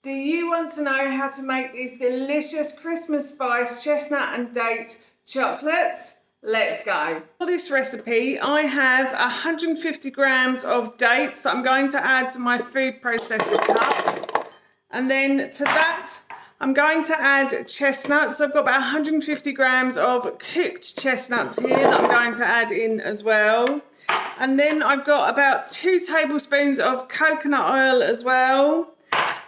Do you want to know how to make these delicious Christmas spice chestnut and date chocolates? Let's go. For this recipe, I have 150 grams of dates that I'm going to add to my food processor cup. And then to that, I'm going to add chestnuts. So I've got about 150 grams of cooked chestnuts here that I'm going to add in as well. And then I've got about 2 tablespoons of coconut oil as well.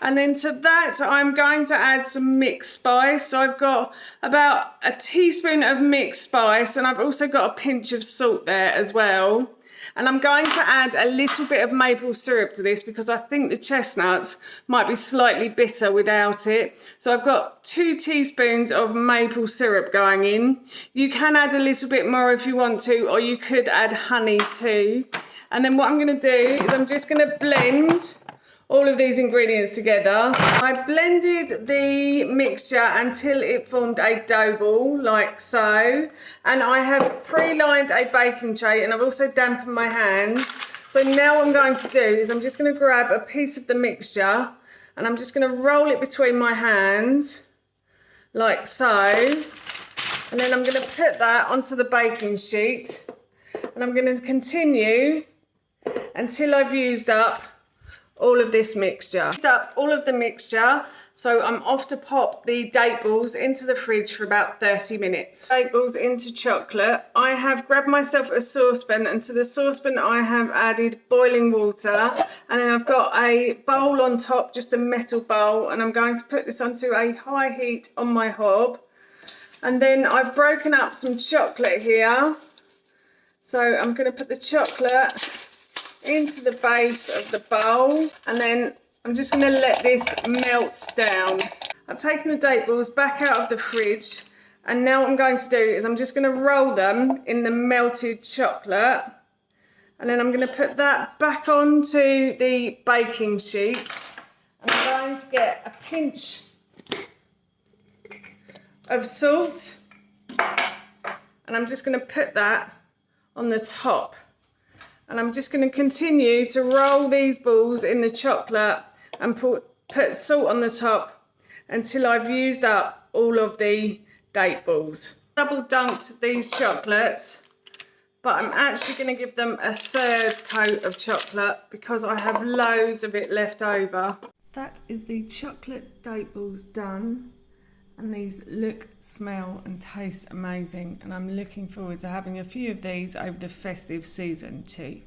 And then to that, I'm going to add some mixed spice. So I've got about a teaspoon of mixed spice, and I've also got a pinch of salt there as well. And I'm going to add a little bit of maple syrup to this because I think the chestnuts might be slightly bitter without it. So I've got 2 teaspoons of maple syrup going in. You can add a little bit more if you want to, or you could add honey too. And then what I'm going to do is I'm just going to blend all of these ingredients together. I blended the mixture until it formed a dough ball, like so. And I have pre-lined a baking tray, and I've also dampened my hands. So now what I'm going to do is I'm just going to grab a piece of the mixture, and I'm just going to roll it between my hands, like so. And then I'm going to put that onto the baking sheet. And I'm going to continue until I've used up all of this mixture. Used up all of the mixture, so I'm off to pop the date balls into the fridge for about 30 minutes. Date balls into chocolate. I have grabbed myself a saucepan, and to the saucepan I have added boiling water, and then I've got a bowl on top, just a metal bowl, and I'm going to put this onto a high heat on my hob. And then I've broken up some chocolate here, so I'm going to put the chocolate into the base of the bowl, and then I'm just going to let this melt down. I've taken the date balls back out of the fridge, and now what I'm going to do is I'm just going to roll them in the melted chocolate, and then I'm going to put that back onto the baking sheet, and I'm going to get a pinch of salt, and I'm just going to put that on the top. And I'm just going to continue to roll these balls in the chocolate and put salt on the top until I've used up all of the date balls. Double dunked these chocolates, but I'm actually going to give them a 3rd coat of chocolate because I have loads of it left over. That is the chocolate date balls done, and these look, smell and taste amazing, and I'm looking forward to having a few of these over the festive season too.